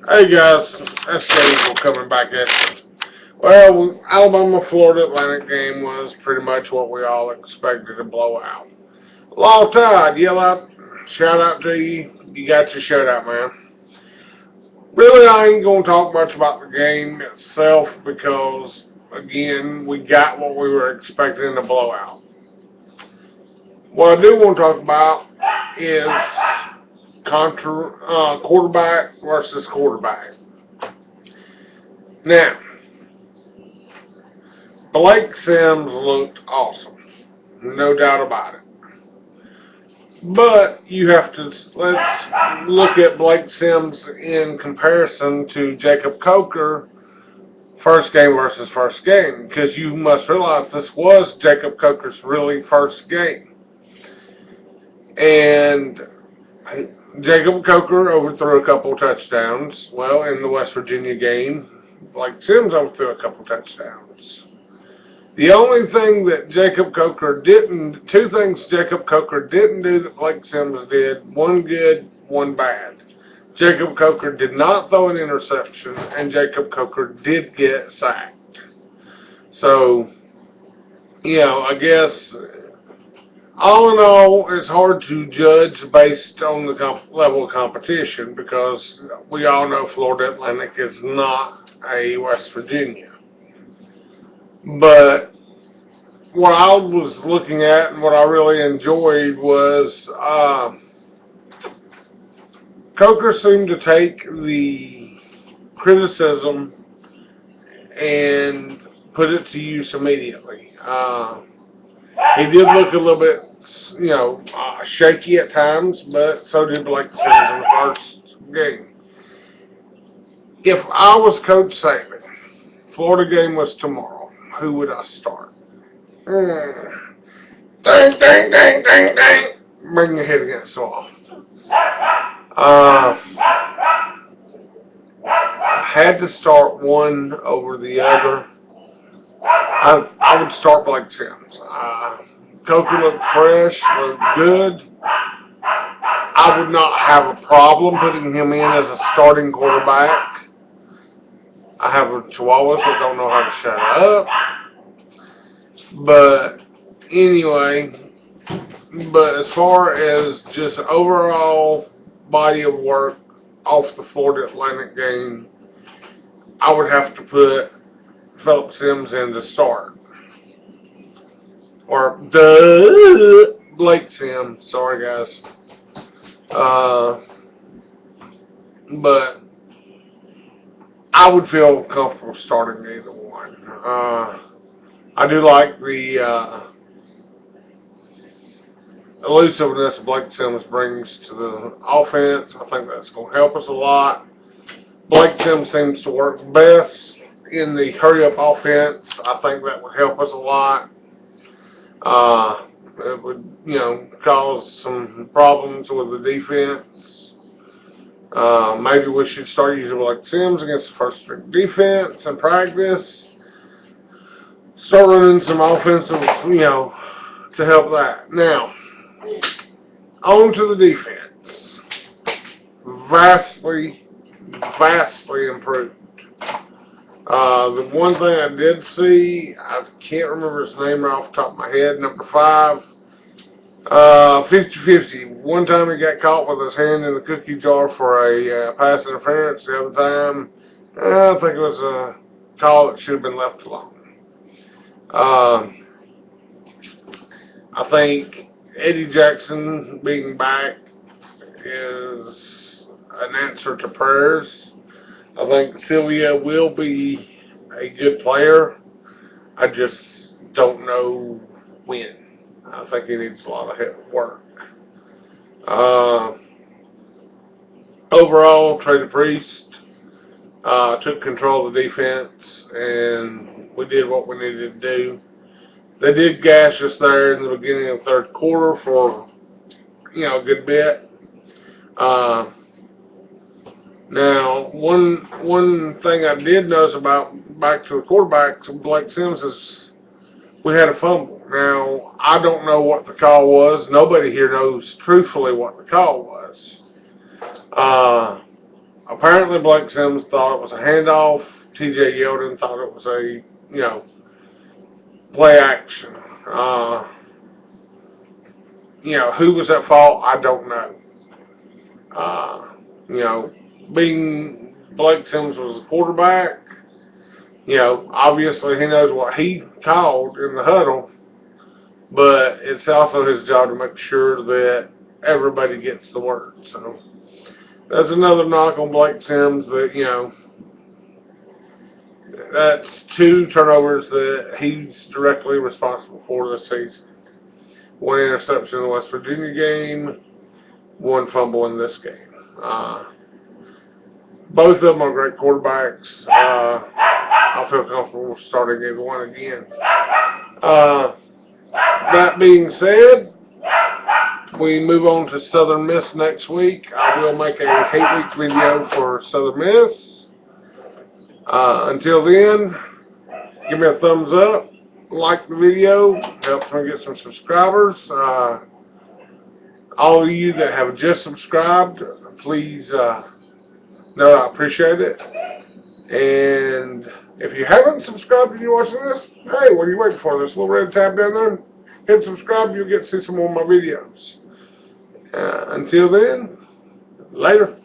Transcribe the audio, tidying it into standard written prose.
Hey guys, that's Gabriel coming back at you. Well, Alabama-Florida Atlantic game was pretty much what we all expected, a blowout. Law Tide, yell out, shout out to you. You got your shutout, man. Really, I ain't going to talk much about the game itself because, again, we got what we were expecting in a blowout. What I do want to talk about is quarterback versus quarterback. Now, Blake Sims looked awesome, no doubt about it. But you have to, let's look at Blake Sims in comparison to Jacob Coker, first game versus first game, because you must realize this was Jacob Coker's really first game. And Jacob Coker overthrew a couple touchdowns. Well, in the West Virginia game, Blake Sims overthrew a couple touchdowns. The only thing that two things Jacob Coker didn't do that Blake Sims did, one good, one bad. Jacob Coker did not throw an interception, and Jacob Coker did get sacked. So, I guess, all in all, it's hard to judge based on the level of competition because we all know Florida Atlantic is not a West Virginia. But what I was looking at and what I really enjoyed was Coker seemed to take the criticism and put it to use immediately. He did look a little bit, shaky at times, but so did Blake Sims in the first game. If I was Coach Saban, Florida game was tomorrow, who would I start? Ding, ding, ding, ding, ding. Bring your head against the wall. I had to start one over the other. I would start Blake Sims. Coker looked fresh, looked good. I would not have a problem putting him in as a starting quarterback. I have a Chihuahuas that don't know how to shut up. But anyway, as far as just overall body of work off the Florida Atlantic game, I would have to put Phillip Sims in to start. Or Blake Sims. Sorry, guys. But I would feel comfortable starting either one. I do like the elusiveness Blake Sims brings to the offense. I think that's going to help us a lot. Blake Sims seems to work best in the hurry-up offense. I think that would help us a lot. It would, cause some problems with the defense. Maybe we should start using Blake Sims against the first-string defense in practice. Start running some offensive, to help that. Now, on to the defense. Vastly improved. The one thing I did see, I can't remember his name right off the top of my head, number 5, 50-50. One time he got caught with his hand in the cookie jar for a pass interference. The other time, I think it was a call that should have been left alone. I think Eddie Jackson being back is an answer to prayers. I think Sylvia will be a good player. I just don't know when. I think he needs a lot of work. Overall, Trey Priest took control of the defense, and we did what we needed to do. They did gash us there in the beginning of the third quarter for, a good bit. Now, one thing I did notice about back to the quarterbacks of Blake Sims is we had a fumble. Now, I don't know what the call was. Nobody here knows truthfully what the call was. Apparently Blake Sims thought it was a handoff. TJ Yeldon thought it was a, play action. Who was at fault, I don't know. You know, being Blake Sims was the quarterback, obviously he knows what he called in the huddle, but it's also his job to make sure that everybody gets the word. So that's another knock on Blake Sims that, that's 2 turnovers that he's directly responsible for this season. 1 interception in the West Virginia game, 1 fumble in this game. Both of them are great quarterbacks. I feel comfortable starting either one again. That being said, we move on to Southern Miss next week. I will make a hate week video for Southern Miss. Until then, give me a thumbs up, like the video, helps me get some subscribers. All of you that have just subscribed, please know I appreciate it. And if you haven't subscribed and you're watching this, hey, what are you waiting for? There's a little red tab down there. Hit subscribe, you'll get to see some more of my videos. Until then, later.